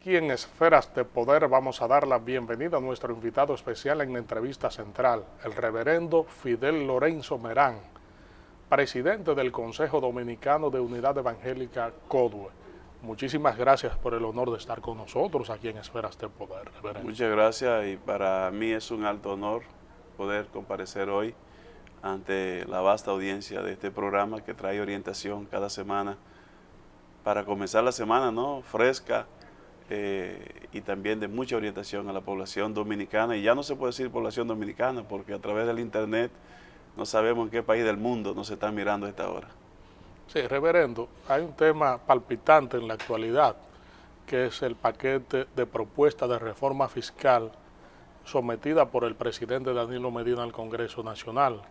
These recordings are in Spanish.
Aquí en Esferas de Poder vamos a dar la bienvenida a nuestro invitado especial en la entrevista central, el reverendo Fidel Lorenzo Merán, presidente del Consejo Dominicano de Unidad Evangélica CODUE. Muchísimas gracias por el honor de estar con nosotros aquí en Esferas de Poder, reverendo. Muchas gracias, y para mí es un alto honor poder comparecer hoy ante la vasta audiencia de este programa que trae orientación cada semana para comenzar la semana, ¿no?, fresca, y también de mucha orientación a la población dominicana. Y ya no se puede decir población dominicana porque a través del internet no sabemos en qué país del mundo nos están mirando a esta hora. Sí, reverendo, hay un tema palpitante en la actualidad, que es el paquete de propuestas de reforma fiscal sometida por el presidente Danilo Medina al Congreso Nacional.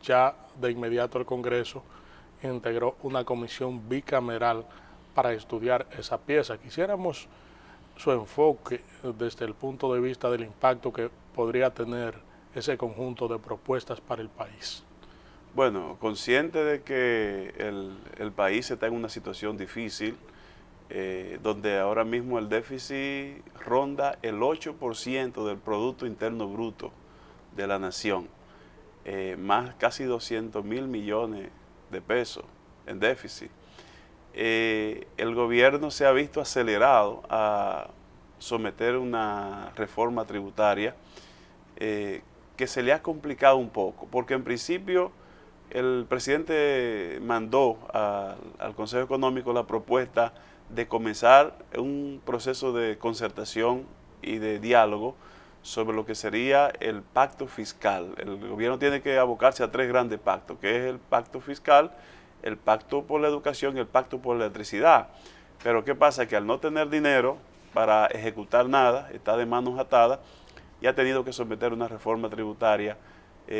Ya de inmediato el Congreso integró una comisión bicameral para estudiar esa pieza. Quisiéramos su enfoque desde el punto de vista del impacto que podría tener ese conjunto de propuestas para el país. Bueno, consciente de que el país está en una situación difícil, donde ahora mismo el déficit ronda el 8% del Producto Interno Bruto de la nación, más casi 200.000 millones de pesos en déficit. El gobierno se ha visto acelerado a someter una reforma tributaria que se le ha complicado un poco, porque en principio el presidente mandó al Consejo Económico la propuesta de comenzar un proceso de concertación y de diálogo sobre lo que sería el pacto fiscal. El gobierno tiene que abocarse a tres grandes pactos, que es el pacto fiscal, el pacto por la educación y el pacto por la electricidad. Pero ¿qué pasa? Que al no tener dinero para ejecutar nada, está de manos atadas y ha tenido que someter una reforma tributaria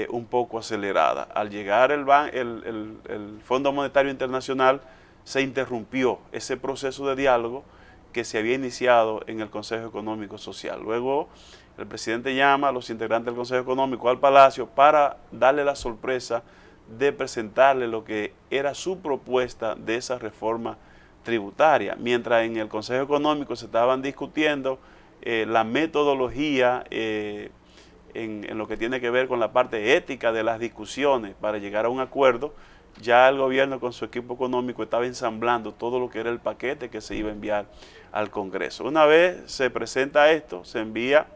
un poco acelerada. Al llegar el Fondo Monetario Internacional, se interrumpió ese proceso de diálogo que se había iniciado en el Consejo Económico Social. Luego el presidente llama a los integrantes del Consejo Económico al Palacio para darle la sorpresa de presentarle lo que era su propuesta de esa reforma tributaria, mientras en el Consejo Económico se estaban discutiendo la metodología en lo que tiene que ver con la parte ética de las discusiones para llegar a un acuerdo. Ya el gobierno con su equipo económico estaba ensamblando todo lo que era el paquete que se iba a enviar al Congreso. Una vez se presenta esto, se envía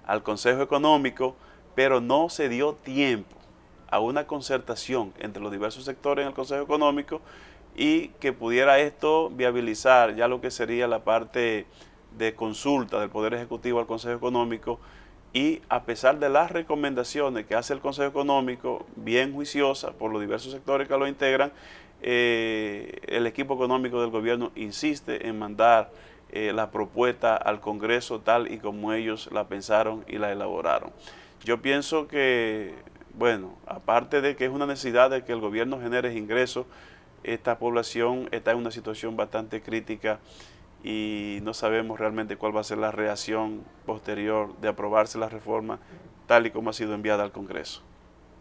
al Consejo Económico, pero no se dio tiempo a una concertación entre los diversos sectores en el Consejo Económico y que pudiera esto viabilizar ya lo que sería la parte de consulta del Poder Ejecutivo al Consejo Económico. Y a pesar de las recomendaciones que hace el Consejo Económico, bien juiciosa por los diversos sectores que lo integran, el equipo económico del gobierno insiste en mandar la propuesta al Congreso tal y como ellos la pensaron y la elaboraron. Yo pienso que, bueno, aparte de que es una necesidad de que el gobierno genere ingresos, esta población está en una situación bastante crítica y no sabemos realmente cuál va a ser la reacción posterior de aprobarse la reforma tal y como ha sido enviada al Congreso.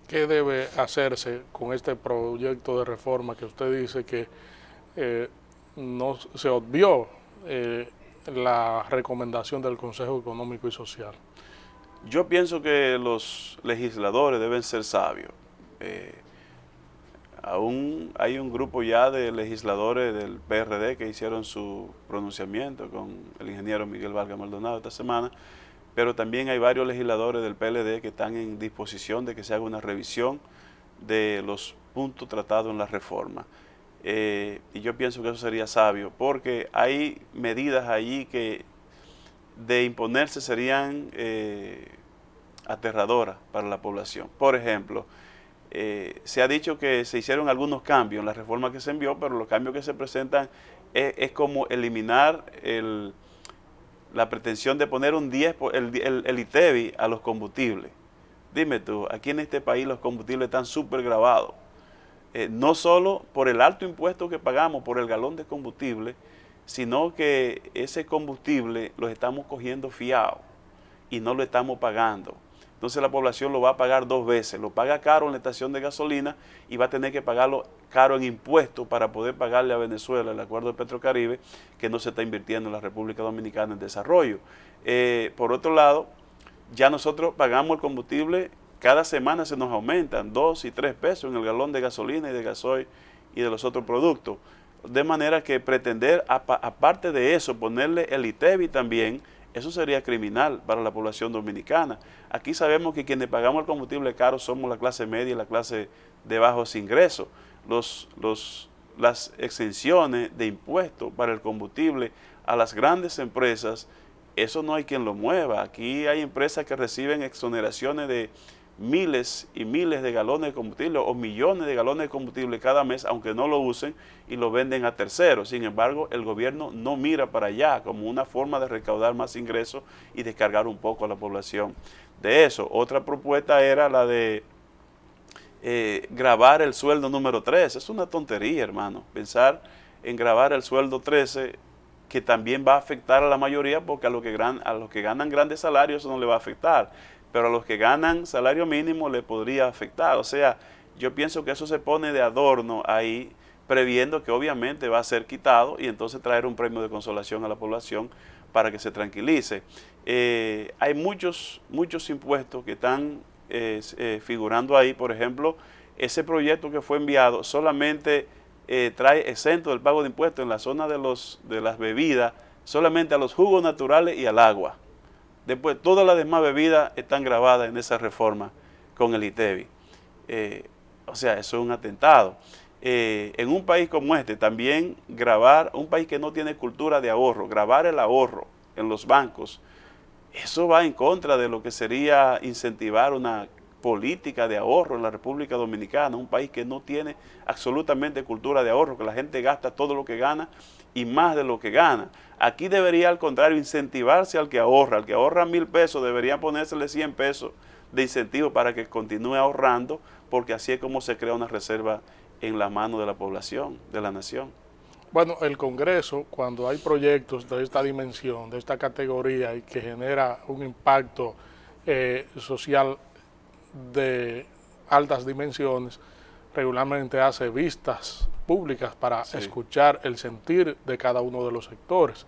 ¿Qué debe hacerse con este proyecto de reforma que usted dice que no se obvió la recomendación del Consejo Económico y Social? Yo pienso que los legisladores deben ser sabios. Aún hay un grupo ya de legisladores del PRD que hicieron su pronunciamiento con el ingeniero Miguel Vargas Maldonado esta semana, pero también hay varios legisladores del PLD que están en disposición de que se haga una revisión de los puntos tratados en la reforma. Y yo pienso que eso sería sabio, porque hay medidas allí que de imponerse serían aterradoras para la población. Por ejemplo, se ha dicho que se hicieron algunos cambios en la reforma que se envió, pero los cambios que se presentan es como eliminar la pretensión de poner un 10 el ITEVI a los combustibles. Dime tú, aquí en este país los combustibles están súper grabados. No solo por el alto impuesto que pagamos por el galón de combustible, sino que ese combustible lo estamos cogiendo fiado y no lo estamos pagando. entonces la población lo va a pagar dos veces. Lo paga caro en la estación de gasolina y va a tener que pagarlo caro en impuestos para poder pagarle a Venezuela el acuerdo de Petrocaribe, que no se está invirtiendo en la República Dominicana en desarrollo. Por otro lado, ya nosotros pagamos el combustible, cada semana se nos aumentan 2 y 3 pesos en el galón de gasolina y de gasoil y de los otros productos. De manera que pretender, aparte de eso, ponerle el ITEVI también, eso sería criminal para la población dominicana. Aquí sabemos que quienes pagamos el combustible caro somos la clase media y la clase de bajos ingresos. Las exenciones de impuestos para el combustible a las grandes empresas, eso no hay quien lo mueva. Aquí hay empresas que reciben exoneraciones de miles y miles de galones de combustible o millones de galones de combustible cada mes, aunque no lo usen, y lo venden a terceros. Sin embargo, el gobierno no mira para allá como una forma de recaudar más ingresos y descargar un poco a la población de eso. Otra propuesta era la de gravar el sueldo número 13. Es una tontería, hermano, pensar en gravar el sueldo 13, que también va a afectar a la mayoría, porque a los que ganan grandes salarios eso no le va a afectar, pero a los que ganan salario mínimo le podría afectar. O sea, yo pienso que eso se pone de adorno ahí, previendo que obviamente va a ser quitado y entonces traer un premio de consolación a la población para que se tranquilice. Hay muchos impuestos que están figurando ahí. Por ejemplo, ese proyecto que fue enviado solamente trae exento del pago de impuestos en la zona de las bebidas, solamente a los jugos naturales y al agua. Después, todas las demás bebidas están grabadas en esa reforma con el ITEVI. O sea, eso es un atentado. En un país como este, también grabar, un país que no tiene cultura de ahorro, grabar el ahorro en los bancos, eso va en contra de lo que sería incentivar una política de ahorro en la República Dominicana, un país que no tiene absolutamente cultura de ahorro, que la gente gasta todo lo que gana y más de lo que gana. Aquí debería, al contrario, incentivarse al que ahorra. Al que ahorra 1,000 pesos debería ponérsele 100 pesos de incentivo para que continúe ahorrando, porque así es como se crea una reserva en la mano de la población, de la nación. Bueno, el Congreso, cuando hay proyectos de esta dimensión, de esta categoría y que genera un impacto social de altas dimensiones, regularmente hace vistas públicas para escuchar el sentir de cada uno de los sectores.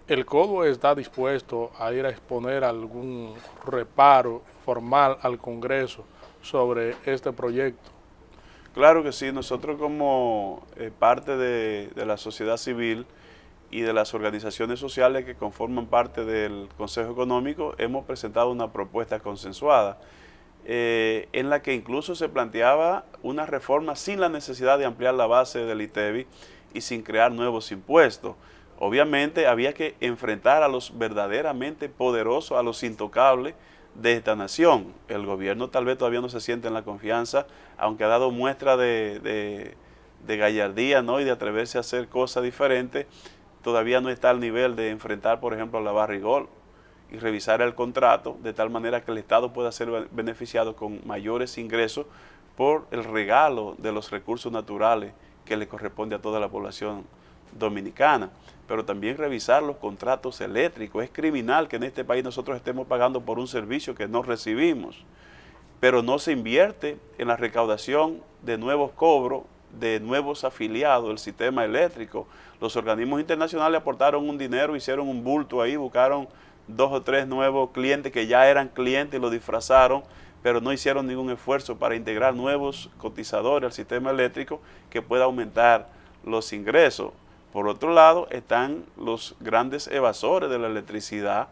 ¿El CODO está dispuesto a ir a exponer algún reparo formal al Congreso sobre este proyecto? Claro que sí, nosotros como parte de la sociedad civil y de las organizaciones sociales que conforman parte del Consejo Económico, hemos presentado una propuesta consensuada en la que incluso se planteaba una reforma sin la necesidad de ampliar la base del ITEVI y sin crear nuevos impuestos. Obviamente había que enfrentar a los verdaderamente poderosos, a los intocables de esta nación. El gobierno tal vez todavía no se siente en la confianza, aunque ha dado muestra de gallardía, ¿no?, y de atreverse a hacer cosas diferentes, todavía no está al nivel de enfrentar, por ejemplo, a la Barrigol y revisar el contrato de tal manera que el Estado pueda ser beneficiado con mayores ingresos por el regalo de los recursos naturales que le corresponde a toda la población dominicana. Pero también revisar los contratos eléctricos. Es criminal que en este país nosotros estemos pagando por un servicio que no recibimos, pero no se invierte en la recaudación de nuevos cobros, de nuevos afiliados del sistema eléctrico. Los organismos internacionales aportaron un dinero, hicieron un bulto ahí, buscaron 2 o 3 nuevos clientes que ya eran clientes y lo disfrazaron, pero no hicieron ningún esfuerzo para integrar nuevos cotizadores al sistema eléctrico que pueda aumentar los ingresos. Por otro lado, están los grandes evasores de la electricidad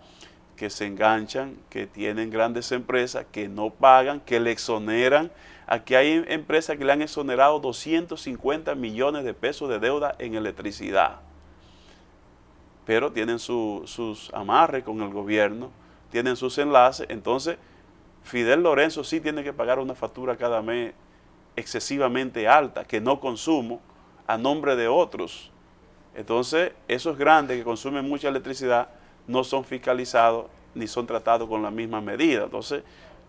que se enganchan, que tienen grandes empresas, que no pagan, que le exoneran. Aquí hay empresas que le han exonerado 250 millones de pesos de deuda en electricidad, pero tienen sus amarres con el gobierno, tienen sus enlaces. Entonces, Fidel Lorenzo sí tiene que pagar una factura cada mes excesivamente alta, que no consumo, a nombre de otros. Entonces, esos grandes que consumen mucha electricidad no son fiscalizados ni son tratados con la misma medida. Entonces,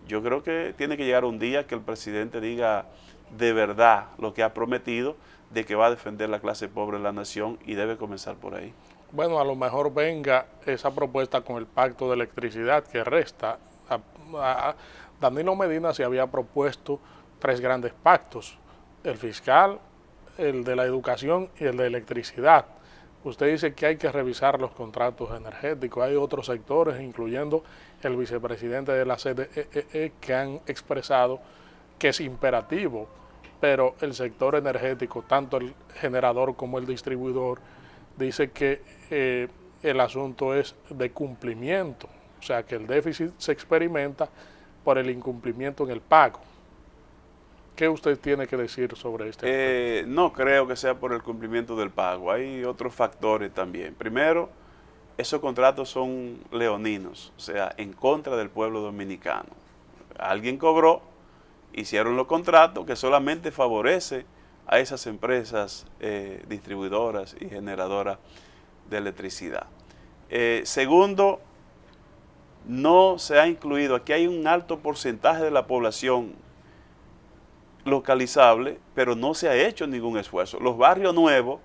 yo creo que tiene que llegar un día que el presidente diga de verdad lo que ha prometido, de que va a defender la clase pobre de la nación, y debe comenzar por ahí. Bueno, a lo mejor venga esa propuesta con el pacto de electricidad que resta Danilo Medina se había propuesto 3 grandes pactos, el fiscal, el de la educación y el de electricidad. Usted dice que hay que revisar los contratos energéticos. Hay otros sectores, incluyendo el vicepresidente de la CDEE, que han expresado que es imperativo, pero el sector energético, tanto el generador como el distribuidor, dice que el asunto es de cumplimiento, o sea que el déficit se experimenta por el incumplimiento en el pago. ¿Qué usted tiene que decir sobre este aspecto? No creo que sea por el cumplimiento del pago, hay otros factores también. Primero, esos contratos son leoninos, o sea, en contra del pueblo dominicano. Alguien cobró, hicieron los contratos que solamente favorece a esas empresas distribuidoras y generadoras de electricidad. Segundo, no se ha incluido, aquí hay un alto porcentaje de la población localizable, pero no se ha hecho ningún esfuerzo. Los barrios nuevos,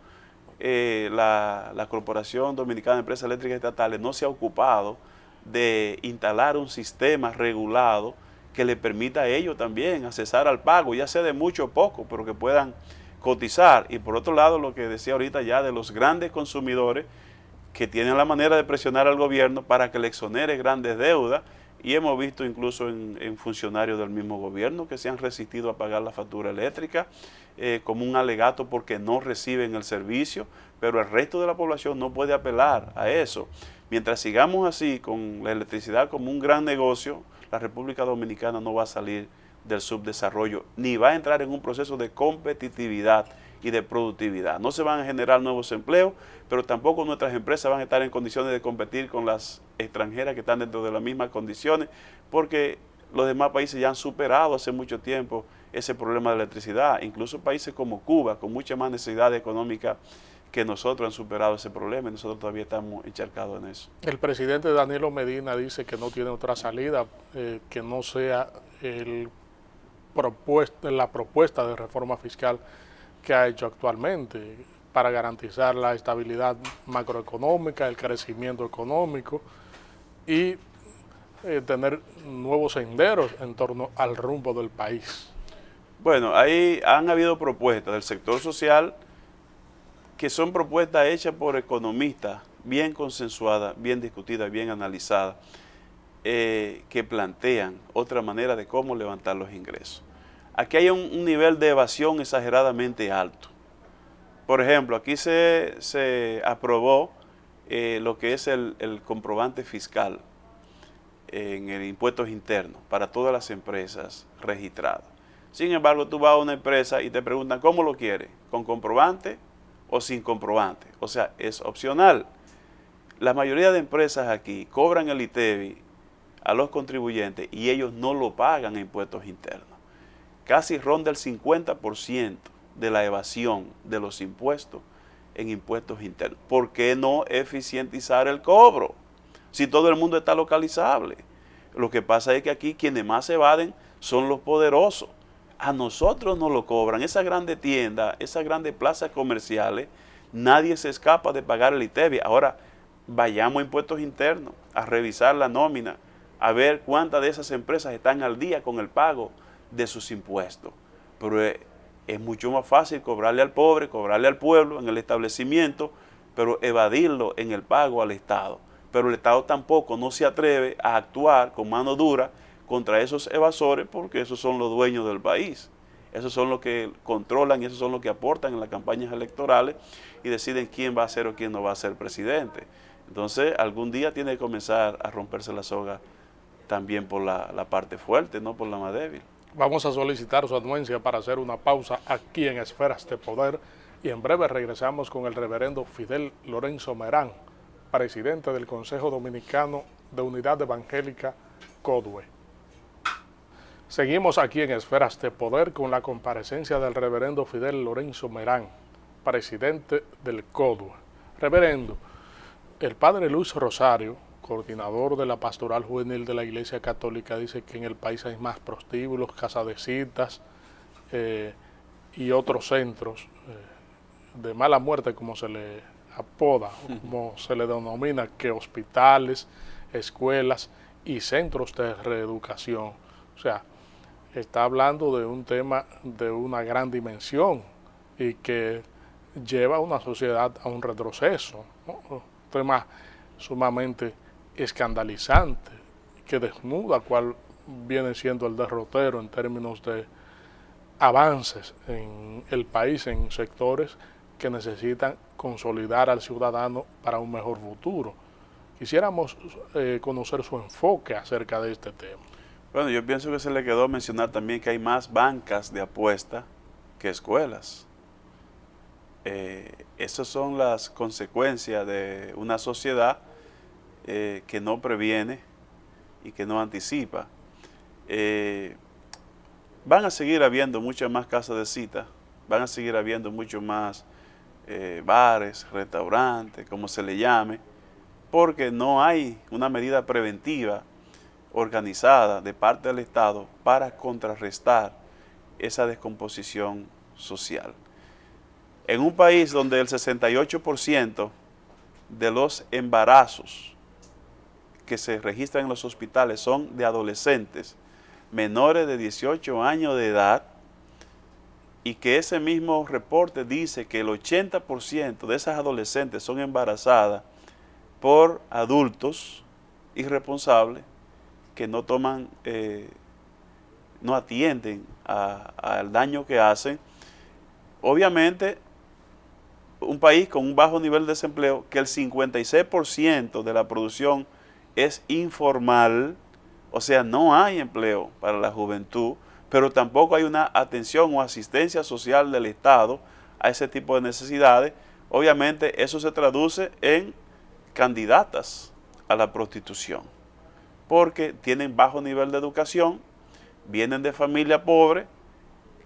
la Corporación Dominicana de Empresas Eléctricas Estatales no se ha ocupado de instalar un sistema regulado que le permita a ellos también accesar al pago, ya sea de mucho o poco, pero que puedan cotizar. Y por otro lado, lo que decía ahorita ya de los grandes consumidores que tienen la manera de presionar al gobierno para que le exonere grandes deudas, y hemos visto incluso en funcionarios del mismo gobierno que se han resistido a pagar la factura eléctrica como un alegato porque no reciben el servicio, pero el resto de la población no puede apelar a eso. Mientras sigamos así con la electricidad como un gran negocio, la República Dominicana no va a salir del subdesarrollo, ni va a entrar en un proceso de competitividad y de productividad. No se van a generar nuevos empleos, pero tampoco nuestras empresas van a estar en condiciones de competir con las extranjeras que están dentro de las mismas condiciones, porque los demás países ya han superado hace mucho tiempo ese problema de electricidad. Incluso países como Cuba, con mucha más necesidad económica que nosotros, han superado ese problema y nosotros todavía estamos encharcados en eso. El presidente Danilo Medina dice que no tiene otra salida que no sea la propuesta de reforma fiscal que ha hecho actualmente para garantizar la estabilidad macroeconómica, el crecimiento económico y tener nuevos senderos en torno al rumbo del país. Bueno, ahí han habido propuestas del sector social que son propuestas hechas por economistas, bien consensuadas, bien discutidas, bien analizadas, que plantean otra manera de cómo levantar los ingresos. Aquí hay un nivel de evasión exageradamente alto. Por ejemplo, aquí se aprobó lo que es el comprobante fiscal en el impuestos internos para todas las empresas registradas. Sin embargo, tú vas a una empresa y te preguntan cómo lo quieres, con comprobante o sin comprobante. O sea, es opcional. La mayoría de empresas aquí cobran el ITEVI a los contribuyentes y ellos no lo pagan en impuestos internos. Casi ronda el 50% de la evasión de los impuestos en impuestos internos. ¿Por qué no eficientizar el cobro? Si todo el mundo está localizable. Lo que pasa es que aquí quienes más se evaden son los poderosos. A nosotros nos lo cobran. Esas grandes tiendas, esas grandes plazas comerciales, nadie se escapa de pagar el ITEVI. Ahora, vayamos a impuestos internos, a revisar la nómina, a ver cuántas de esas empresas están al día con el pago de sus impuestos. Pero es mucho más fácil cobrarle al pobre, cobrarle al pueblo en el establecimiento, pero evadirlo en el pago al Estado. Pero el Estado tampoco no se atreve a actuar con mano dura contra esos evasores, porque esos son los dueños del país. Esos son los que controlan y esos son los que aportan en las campañas electorales y deciden quién va a ser o quién no va a ser presidente. Entonces, algún día tiene que comenzar a romperse la soga también por la parte fuerte, no por la más débil. Vamos a solicitar su anuencia para hacer una pausa aquí en Esferas de Poder y en breve regresamos con el reverendo Fidel Lorenzo Merán, presidente del Consejo Dominicano de Unidad Evangélica, CODUE. Seguimos aquí en Esferas de Poder con la comparecencia del reverendo Fidel Lorenzo Merán, presidente del CODUE. Reverendo, el padre Luis Rosario, coordinador de la Pastoral Juvenil de la Iglesia Católica, dice que en el país hay más prostíbulos, casas de citas y otros centros de mala muerte, como se le apoda, como se le denomina, que hospitales, escuelas y centros de reeducación. O sea, está hablando de un tema de una gran dimensión y que lleva a una sociedad a un retroceso, ¿no? Un tema sumamente escandalizante que desnuda cuál viene siendo el derrotero en términos de avances en el país en sectores que necesitan consolidar al ciudadano para un mejor futuro. Quisiéramos conocer su enfoque acerca de este tema. Bueno, yo pienso que se le quedó mencionar también que hay más bancas de apuesta que escuelas. Esas son las consecuencias de una sociedad que no previene y que no anticipa. Van a seguir habiendo muchas más casas de cita, van a seguir habiendo muchos más bares, restaurantes, como se le llame, porque no hay una medida preventiva organizada de parte del Estado para contrarrestar esa descomposición social. En un país donde el 68% de los embarazos que se registran en los hospitales son de adolescentes menores de 18 años de edad, y que ese mismo reporte dice que el 80% de esas adolescentes son embarazadas por adultos irresponsables que no toman, no atienden al daño que hacen. Obviamente, un país con un bajo nivel de desempleo, que el 56% de la producción es informal, o sea, no hay empleo para la juventud, pero tampoco hay una atención o asistencia social del Estado a ese tipo de necesidades. Obviamente eso se traduce en candidatas a la prostitución, porque tienen bajo nivel de educación, vienen de familia pobre,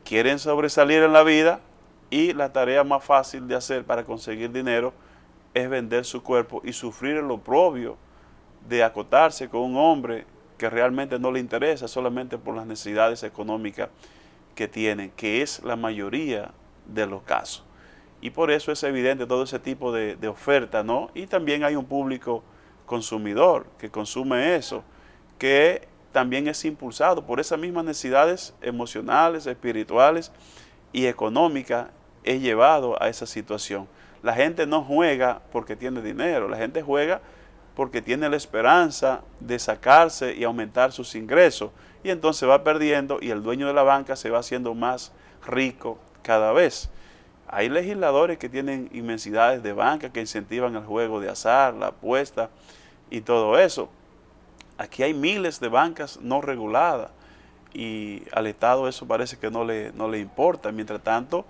quieren sobresalir en la vida, y la tarea más fácil de hacer para conseguir dinero es vender su cuerpo y sufrir el oprobio de acotarse con un hombre que realmente no le interesa solamente por las necesidades económicas que tienen, que es la mayoría de los casos. Y por eso es evidente todo ese tipo de oferta, ¿no? Y también hay un público consumidor que consume eso, que también es impulsado por esas mismas necesidades emocionales, espirituales y económicas, es llevado a esa situación. La gente no juega porque tiene dinero, la gente juega porque tiene la esperanza de sacarse y aumentar sus ingresos, y entonces va perdiendo y el dueño de la banca se va haciendo más rico cada vez. Hay legisladores que tienen inmensidades de banca que incentivan el juego de azar, la apuesta y todo eso. Aquí hay miles de bancas no reguladas y al Estado eso parece que no le importa. Mientras tanto,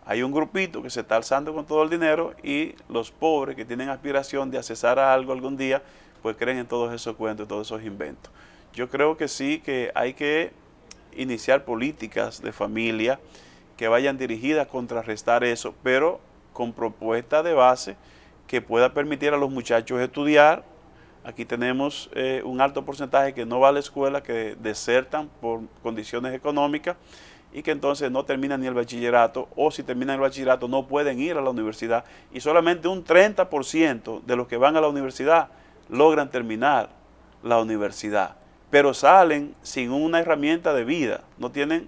hay un grupito que se está alzando con todo el dinero, y los pobres que tienen aspiración de accesar a algo algún día, pues creen en todos esos cuentos, todos esos inventos. Yo creo que sí, que hay que iniciar políticas de familia que vayan dirigidas a contrarrestar eso, pero con propuestas de base que pueda permitir a los muchachos estudiar. Aquí tenemos un alto porcentaje que no va a la escuela, que desertan por condiciones económicas, y que entonces no terminan ni el bachillerato, o si terminan el bachillerato no pueden ir a la universidad, y solamente un 30% de los que van a la universidad logran terminar la universidad, pero salen sin una herramienta de vida,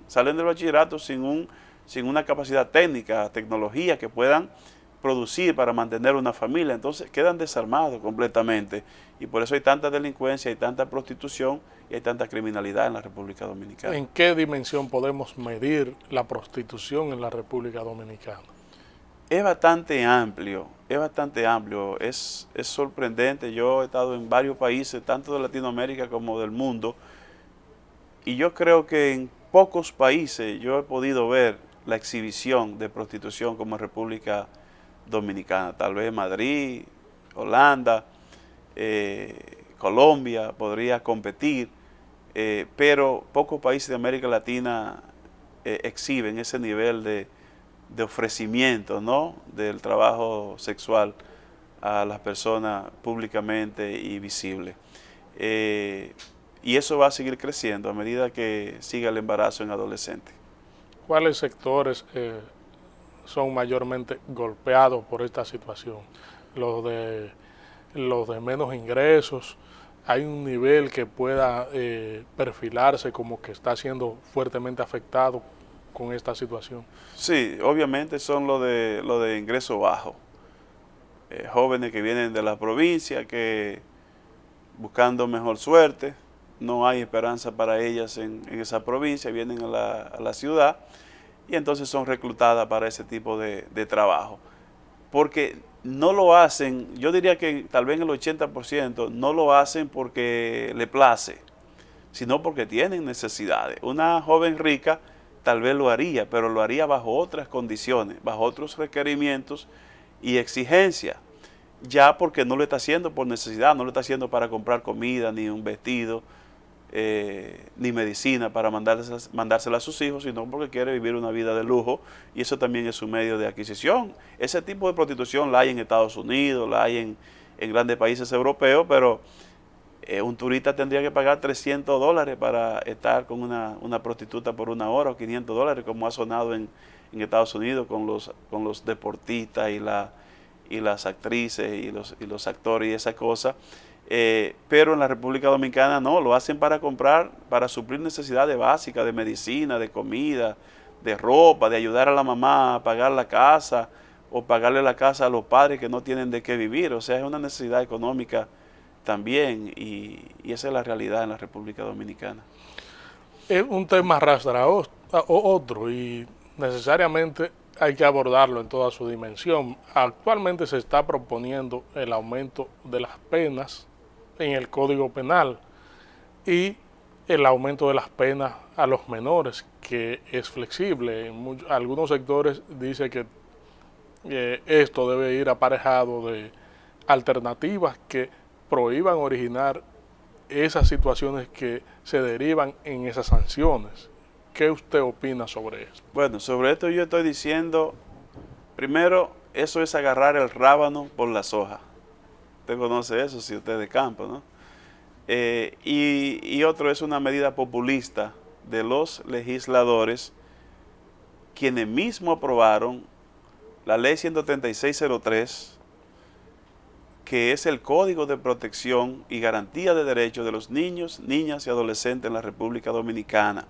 salen del bachillerato sin una capacidad técnica, tecnología que puedan producir para mantener una familia. Entonces quedan desarmados completamente, y por eso hay tanta delincuencia, hay tanta prostitución y hay tanta criminalidad en la República Dominicana. ¿En qué dimensión podemos medir la prostitución en la República Dominicana? Es bastante amplio, es sorprendente. Yo he estado en varios países, tanto de Latinoamérica como del mundo, y yo creo que en pocos países yo he podido ver la exhibición de prostitución como en República Dominicana. Tal vez Madrid, Holanda, Colombia podría competir, pero pocos países de América Latina exhiben ese nivel de ofrecimiento, ¿no?, del trabajo sexual a las personas públicamente y visible. Y eso va a seguir creciendo a medida que siga el embarazo en adolescentes. ¿Cuáles sectores son mayormente golpeados por esta situación? Los de menos ingresos, hay un nivel que pueda perfilarse como que está siendo fuertemente afectado con esta situación. Sí, obviamente son lo de ingreso bajo. Jóvenes que vienen de la provincia, que buscando mejor suerte, no hay esperanza para ellas en esa provincia, vienen a la ciudad y entonces son reclutadas para ese tipo de trabajo. Porque no lo hacen, yo diría que tal vez el 80% no lo hacen porque le place, sino porque tienen necesidades. Una joven rica tal vez lo haría, pero lo haría bajo otras condiciones, bajo otros requerimientos y exigencias, ya porque no lo está haciendo por necesidad, no lo está haciendo para comprar comida, ni un vestido, ni medicina para mandársela a sus hijos, sino porque quiere vivir una vida de lujo y eso también es su medio de adquisición. Ese tipo de prostitución la hay en Estados Unidos, la hay en grandes países europeos, pero un turista tendría que pagar $300 para estar con una prostituta por una hora, o $500, como ha sonado en Estados Unidos con los deportistas y las actrices y los actores y esas cosas. Pero en la República Dominicana no, lo hacen para comprar, para suplir necesidades básicas de medicina, de comida, de ropa, de ayudar a la mamá a pagar la casa o pagarle la casa a los padres que no tienen de qué vivir. O sea, es una necesidad económica también y esa es la realidad en la República Dominicana. Es un tema arrastrado otro y necesariamente hay que abordarlo en toda su dimensión. Actualmente se está proponiendo el aumento de las penas en el Código Penal y el aumento de las penas a los menores, que es flexible. En algunos sectores dice que esto debe ir aparejado de alternativas que prohíban originar esas situaciones que se derivan en esas sanciones. ¿Qué usted opina sobre esto? Bueno, sobre esto yo estoy diciendo, primero, eso es agarrar el rábano por las hojas. Usted conoce eso si usted es de campo, ¿no? Y otro es una medida populista de los legisladores, quienes mismos aprobaron la ley 13603, que es el Código de Protección y Garantía de Derechos de los Niños, Niñas y Adolescentes en la República Dominicana.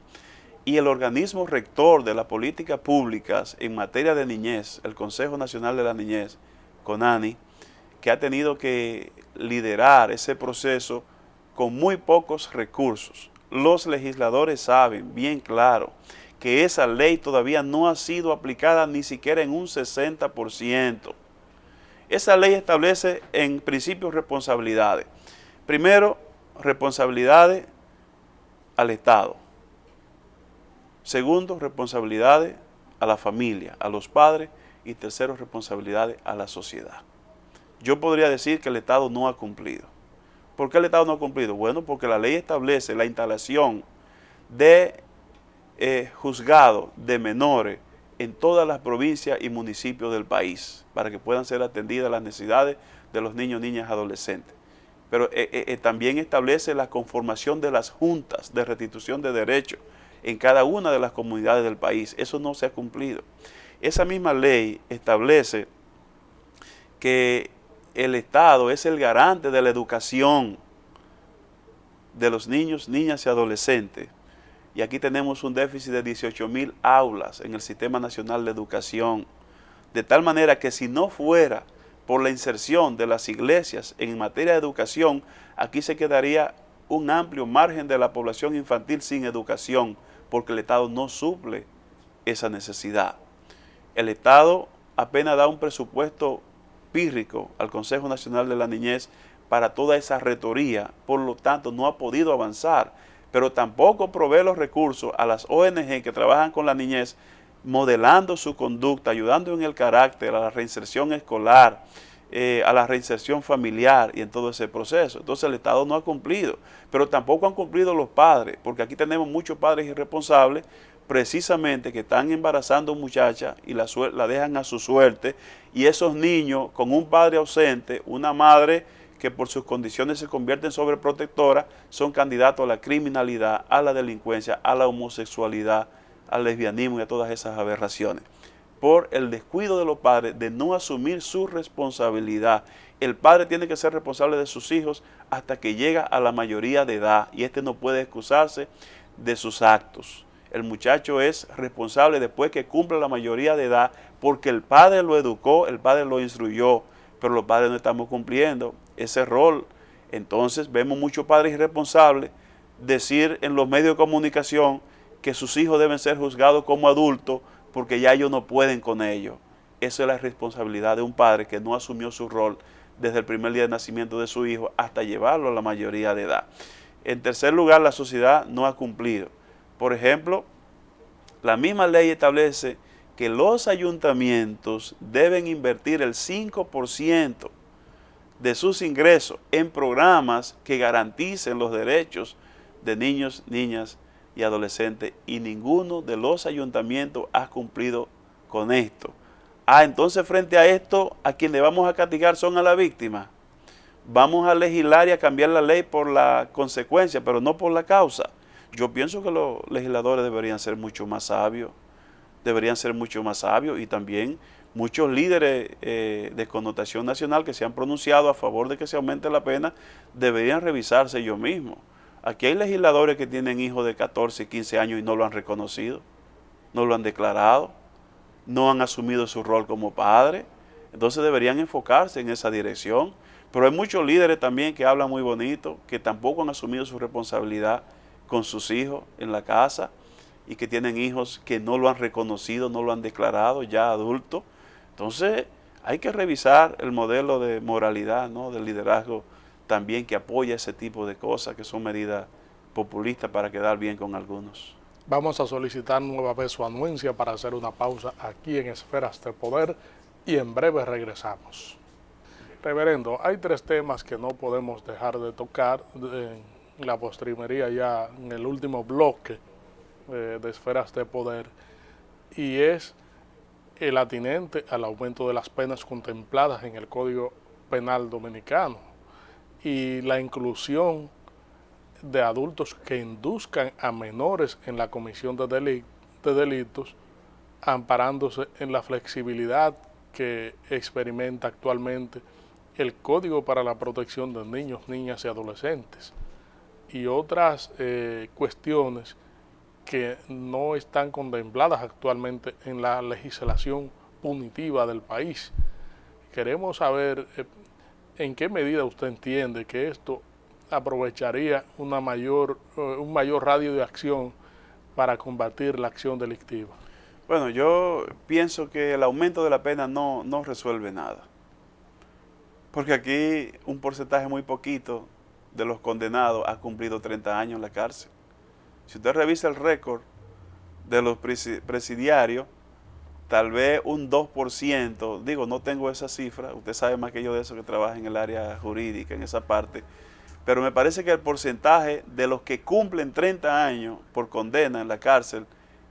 Y el organismo rector de las políticas públicas en materia de niñez, el Consejo Nacional de la Niñez, CONANI, que ha tenido que liderar ese proceso con muy pocos recursos. Los legisladores saben bien claro que esa ley todavía no ha sido aplicada ni siquiera en un 60%. Esa ley establece en principio responsabilidades. Primero, responsabilidades al Estado. Segundo, responsabilidades a la familia, a los padres. Y tercero, responsabilidades a la sociedad. Yo podría decir que el Estado no ha cumplido. ¿Por qué el Estado no ha cumplido? Bueno, porque la ley establece la instalación de juzgados de menores en todas las provincias y municipios del país para que puedan ser atendidas las necesidades de los niños, niñas, adolescentes. Pero también establece la conformación de las juntas de restitución de derechos en cada una de las comunidades del país. Eso no se ha cumplido. Esa misma ley establece que el Estado es el garante de la educación de los niños, niñas y adolescentes. Y aquí tenemos un déficit de 18,000 aulas en el Sistema Nacional de Educación. De tal manera que si no fuera por la inserción de las iglesias en materia de educación, aquí se quedaría un amplio margen de la población infantil sin educación, porque el Estado no suple esa necesidad. El Estado apenas da un presupuesto pírrico al Consejo Nacional de la Niñez para toda esa rectoría, por lo tanto no ha podido avanzar, pero tampoco provee los recursos a las ONG que trabajan con la niñez, modelando su conducta, ayudando en el carácter, a la reinserción escolar, a la reinserción familiar y en todo ese proceso. Entonces el Estado no ha cumplido, pero tampoco han cumplido los padres, porque aquí tenemos muchos padres irresponsables, precisamente que están embarazando muchachas y la dejan a su suerte, y esos niños con un padre ausente, una madre que por sus condiciones se convierte en sobreprotectora, son candidatos a la criminalidad, a la delincuencia, a la homosexualidad, al lesbianismo y a todas esas aberraciones. por el descuido de los padres de no asumir su responsabilidad. El padre tiene que ser responsable de sus hijos hasta que llega a la mayoría de edad y no puede excusarse de sus actos. El muchacho es responsable después que cumpla la mayoría de edad porque el padre lo educó, el padre lo instruyó, pero los padres no estamos cumpliendo ese rol. Entonces vemos muchos padres irresponsables decir en los medios de comunicación que sus hijos deben ser juzgados como adultos porque ya ellos no pueden con ellos. Esa es la responsabilidad de un padre que no asumió su rol desde el primer día de nacimiento de su hijo hasta llevarlo a la mayoría de edad. En tercer lugar, la sociedad no ha cumplido. Por ejemplo, la misma ley establece que los ayuntamientos deben invertir el 5% de sus ingresos en programas que garanticen los derechos de niños, niñas y adolescentes, y ninguno de los ayuntamientos ha cumplido con esto. Entonces frente a esto, a quien le vamos a castigar son a la víctima. Vamos a legislar y a cambiar la ley por la consecuencia, pero no por la causa. Yo pienso que los legisladores deberían ser mucho más sabios, y también muchos líderes de connotación nacional que se han pronunciado a favor de que se aumente la pena, deberían revisarse ellos mismos. Aquí hay legisladores que tienen hijos de 14, 15 años y no lo han reconocido, no lo han declarado, no han asumido su rol como padre. Entonces deberían enfocarse en esa dirección. Pero hay muchos líderes también que hablan muy bonito, que tampoco han asumido su responsabilidad con sus hijos en la casa y que tienen hijos que no lo han reconocido, no lo han declarado ya adultos. Entonces hay que revisar el modelo de moralidad, ¿no?, del liderazgo también, que apoya ese tipo de cosas que son medidas populistas para quedar bien con algunos. Vamos a solicitar nueva vez su anuencia para hacer una pausa aquí en Esferas de Poder y en breve regresamos. Reverendo, hay 3 temas que no podemos dejar de tocar en la postrimería, ya en el último bloque de Esferas de Poder, y es el atinente al aumento de las penas contempladas en el Código Penal Dominicano y la inclusión de adultos que induzcan a menores en la comisión de delitos, amparándose en la flexibilidad que experimenta actualmente el Código para la Protección de Niños, Niñas y Adolescentes, y otras cuestiones que no están contempladas actualmente en la legislación punitiva del país. Queremos saber en qué medida usted entiende que esto aprovecharía un mayor radio de acción para combatir la acción delictiva. Bueno, yo pienso que el aumento de la pena no resuelve nada, porque aquí un porcentaje muy poquito de los condenados ha cumplido 30 años en la cárcel. Si usted revisa el récord de los presidiarios, tal vez un 2%, digo, no tengo esa cifra, usted sabe más que yo de eso, que trabaja en el área jurídica, en esa parte, pero me parece que el porcentaje de los que cumplen 30 años por condena en la cárcel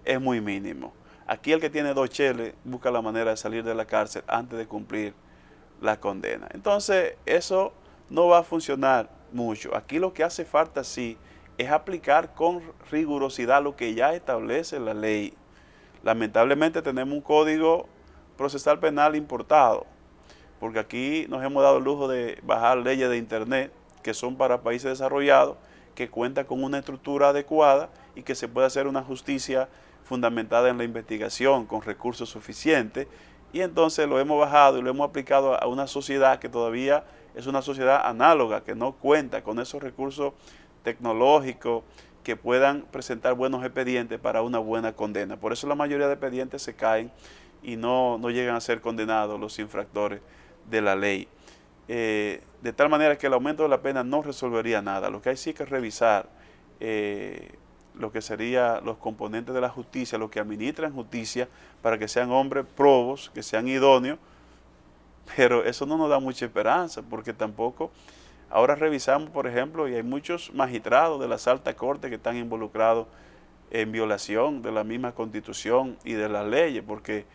es muy mínimo. Aquí el que tiene 2 cheles busca la manera de salir de la cárcel antes de cumplir la condena. Entonces, eso no va a funcionar mucho. Aquí lo que hace falta, sí, es aplicar con rigurosidad lo que ya establece la ley. Lamentablemente tenemos un código procesal penal importado, porque aquí nos hemos dado el lujo de bajar leyes de internet que son para países desarrollados, que cuentan con una estructura adecuada y que se puede hacer una justicia fundamentada en la investigación con recursos suficientes, y entonces lo hemos bajado y lo hemos aplicado a una sociedad que todavía es una sociedad análoga, que no cuenta con esos recursos tecnológicos que puedan presentar buenos expedientes para una buena condena. Por eso la mayoría de expedientes se caen y no llegan a ser condenados los infractores de la ley. De tal manera que el aumento de la pena no resolvería nada. Lo que hay sí es que revisar lo que serían los componentes de la justicia, los que administran justicia, para que sean hombres probos, que sean idóneos, pero eso no nos da mucha esperanza, porque tampoco, ahora revisamos, por ejemplo, y hay muchos magistrados de las altas cortes que están involucrados en violación de la misma Constitución y de las leyes, porque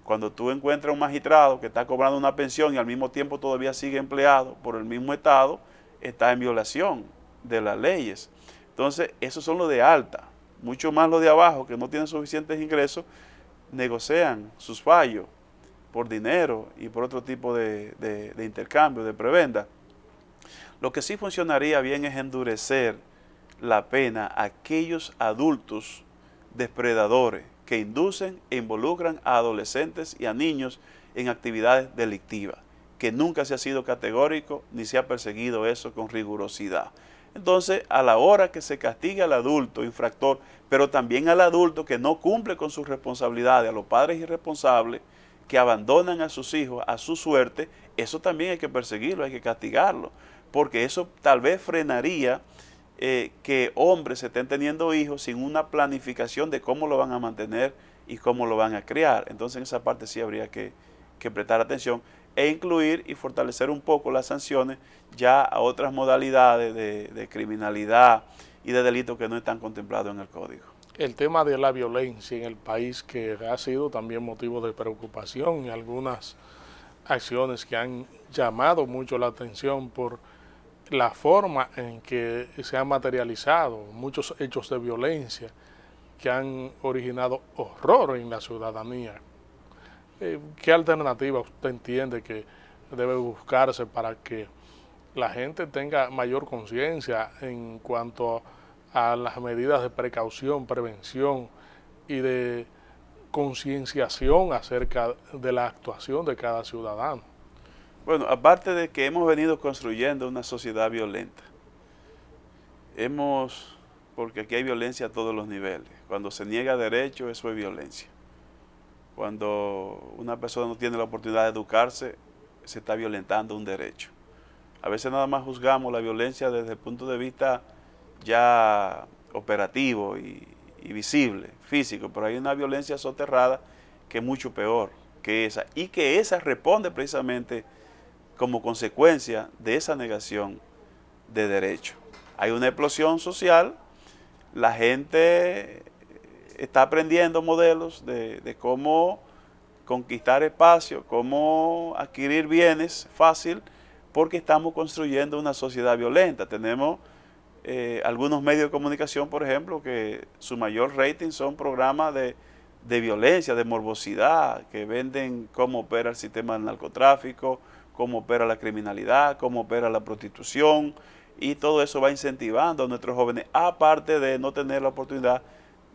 cuando tú encuentras un magistrado que está cobrando una pensión y al mismo tiempo todavía sigue empleado por el mismo Estado, está en violación de las leyes. Entonces, esos son los de alta, mucho más los de abajo, que no tienen suficientes ingresos, negocian sus fallos por dinero y por otro tipo de intercambio, de prebenda. Lo que sí funcionaría bien es endurecer la pena a aquellos adultos depredadores que inducen e involucran a adolescentes y a niños en actividades delictivas, que nunca se ha sido categórico ni se ha perseguido eso con rigurosidad. Entonces, a la hora que se castigue al adulto infractor, pero también al adulto que no cumple con sus responsabilidades, a los padres irresponsables que abandonan a sus hijos a su suerte, eso también hay que perseguirlo, hay que castigarlo, porque eso tal vez frenaría que hombres estén teniendo hijos sin una planificación de cómo lo van a mantener y cómo lo van a criar. Entonces en esa parte sí habría que prestar atención e incluir y fortalecer un poco las sanciones ya a otras modalidades de criminalidad y de delitos que no están contemplados en el código. El tema de la violencia en el país, que ha sido también motivo de preocupación, y algunas acciones que han llamado mucho la atención por la forma en que se han materializado muchos hechos de violencia que han originado horror en la ciudadanía. ¿Qué alternativa usted entiende que debe buscarse para que la gente tenga mayor conciencia en cuanto a las medidas de precaución, prevención y de concienciación acerca de la actuación de cada ciudadano? Bueno, aparte de que hemos venido construyendo una sociedad violenta, porque aquí hay violencia a todos los niveles. Cuando se niega derecho, eso es violencia. Cuando una persona no tiene la oportunidad de educarse, se está violentando un derecho. A veces nada más juzgamos la violencia desde el punto de vista ya operativo y visible, físico, pero hay una violencia soterrada que es mucho peor que esa, y que esa responde precisamente como consecuencia de esa negación de derecho. Hay una explosión social, la gente está aprendiendo modelos de cómo conquistar espacio, cómo adquirir bienes fácil, porque estamos construyendo una sociedad violenta. Tenemos algunos medios de comunicación, por ejemplo, que su mayor rating son programas de violencia, de morbosidad, que venden cómo opera el sistema del narcotráfico, cómo opera la criminalidad, cómo opera la prostitución, y todo eso va incentivando a nuestros jóvenes, aparte de no tener la oportunidad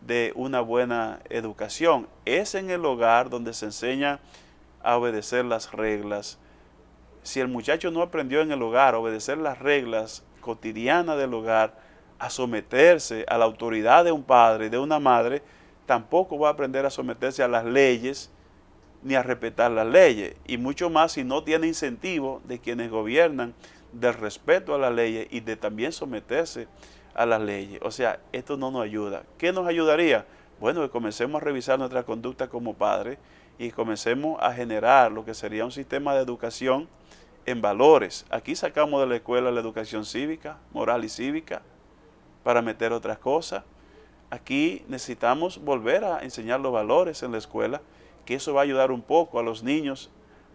de una buena educación. Es en el hogar donde se enseña a obedecer las reglas. Si el muchacho no aprendió en el hogar a obedecer las reglas cotidianas del hogar, a someterse a la autoridad de un padre y de una madre, tampoco va a aprender a someterse a las leyes ni a respetar las leyes, y mucho más si no tiene incentivo de quienes gobiernan del respeto a las leyes y de también someterse a las leyes. O sea, esto no nos ayuda. ¿Qué nos ayudaría? Bueno, que comencemos a revisar nuestra conducta como padres y comencemos a generar lo que sería un sistema de educación en valores. Aquí sacamos de la escuela la educación cívica, moral y cívica, para meter otras cosas. Aquí necesitamos volver a enseñar los valores en la escuela, que eso va a ayudar un poco a los niños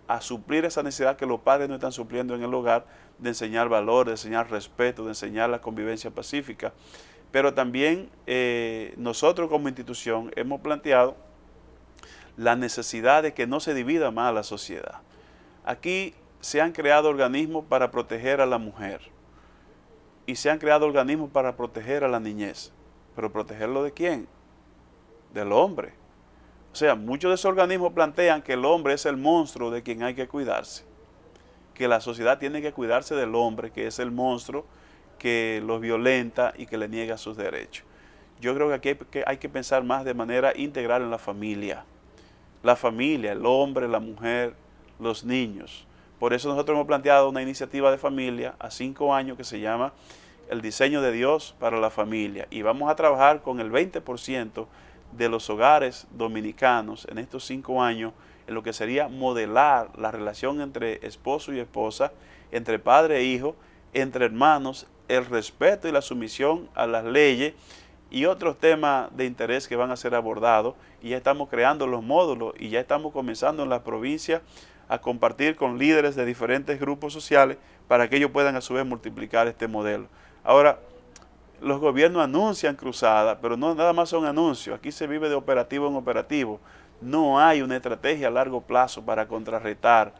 a suplir esa necesidad que los padres no están supliendo en el hogar, de enseñar valores, de enseñar respeto, de enseñar la convivencia pacífica. Pero también nosotros como institución hemos planteado la necesidad de que no se divida más la sociedad. Aquí se han creado organismos para proteger a la mujer y se han creado organismos para proteger a la niñez. ¿Pero protegerlo de quién? Del hombre. O sea, muchos de esos organismos plantean que el hombre es el monstruo de quien hay que cuidarse, que la sociedad tiene que cuidarse del hombre, que es el monstruo que los violenta y que le niega sus derechos. Yo creo que aquí hay que pensar más de manera integral en la familia, el hombre, la mujer, los niños. Por eso nosotros hemos planteado una iniciativa de familia a 5 años que se llama El diseño de Dios para la familia, y vamos a trabajar con el 20% de los hogares dominicanos en estos 5 años en lo que sería modelar la relación entre esposo y esposa, entre padre e hijo, entre hermanos, el respeto y la sumisión a las leyes y otros temas de interés que van a ser abordados, y ya estamos creando los módulos y ya estamos comenzando en la provincia a compartir con líderes de diferentes grupos sociales para que ellos puedan a su vez multiplicar este modelo. Ahora, los gobiernos anuncian cruzadas, pero no nada más son anuncios. Aquí se vive de operativo en operativo. no hay una estrategia a largo plazo para contrarrestar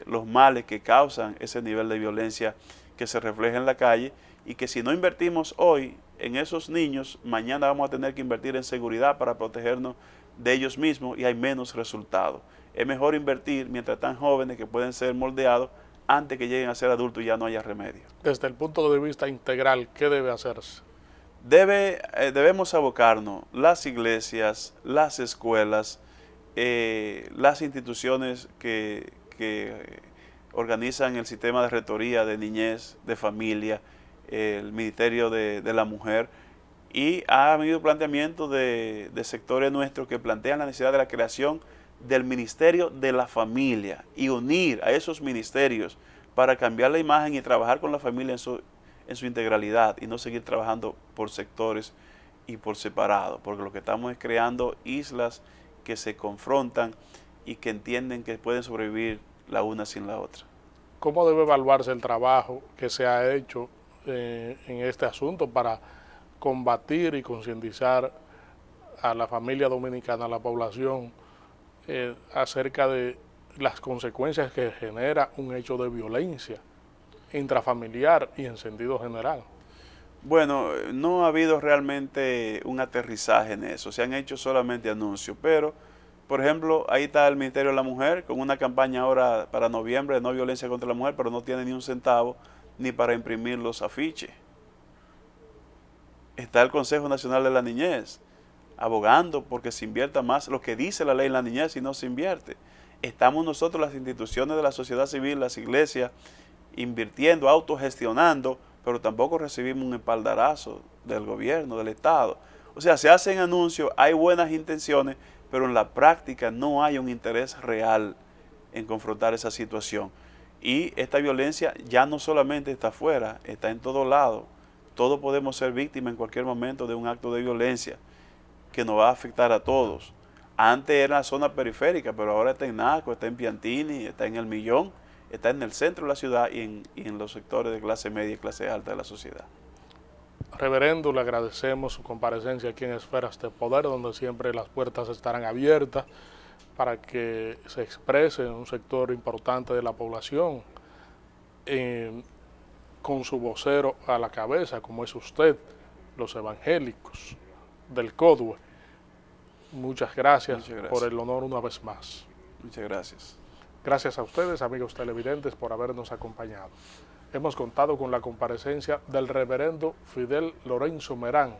los males que causan ese nivel de violencia que se refleja en la calle, y que si no invertimos hoy en esos niños, mañana vamos a tener que invertir en seguridad para protegernos de ellos mismos y hay menos resultados. Es mejor invertir mientras están jóvenes, que pueden ser moldeados, antes que lleguen a ser adultos y ya no haya remedio. Desde el punto de vista integral, ¿qué debe hacerse? Debemos abocarnos, las iglesias, las escuelas, las instituciones que organizan el sistema de rectoría de niñez, de familia, el Ministerio de la Mujer, y ha habido planteamientos de sectores nuestros que plantean la necesidad de la creación del Ministerio de la Familia y unir a esos ministerios para cambiar la imagen y trabajar con la familia en su integralidad, y no seguir trabajando por sectores y por separado, porque lo que estamos es creando islas que se confrontan y que entienden que pueden sobrevivir la una sin la otra. ¿Cómo debe evaluarse el trabajo que se ha hecho en este asunto para combatir y concientizar a la familia dominicana, a la población, acerca de las consecuencias que genera un hecho de violencia intrafamiliar y en sentido general? Bueno, no ha habido realmente un aterrizaje en eso, se han hecho solamente anuncios, pero, por ejemplo, ahí está el Ministerio de la Mujer con una campaña ahora para noviembre de no violencia contra la mujer, pero no tiene ni un centavo ni para imprimir los afiches. Está el Consejo Nacional de la Niñez abogando porque se invierta más lo que dice la ley en la niñez y no se invierte. Estamos nosotros, las instituciones de la sociedad civil, las iglesias, invirtiendo, autogestionando, pero tampoco recibimos un espaldarazo del gobierno, del Estado. O sea, se hacen anuncios, hay buenas intenciones, pero en la práctica no hay un interés real en confrontar esa situación. Y esta violencia ya no solamente está afuera, está en todo lado. Todos podemos ser víctimas en cualquier momento de un acto de violencia que nos va a afectar a todos. Antes era la zona periférica, pero ahora está en Naco, está en Piantini, está en El Millón, está en el centro de la ciudad y en los sectores de clase media y clase alta de la sociedad. Reverendo, le agradecemos su comparecencia aquí en Esferas de Poder, donde siempre las puertas estarán abiertas para que se exprese un sector importante de la población, con su vocero a la cabeza, como es usted, los evangélicos del CODUE. Muchas gracias por el honor una vez más. Muchas gracias. Gracias a ustedes, amigos televidentes, por habernos acompañado. Hemos contado con la comparecencia del reverendo Fidel Lorenzo Merán,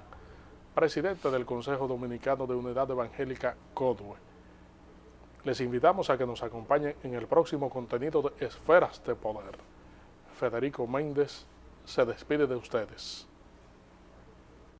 presidente del Consejo Dominicano de Unidad Evangélica CODUE. Les invitamos a que nos acompañen en el próximo contenido de Esferas de Poder. Federico Méndez se despide de ustedes.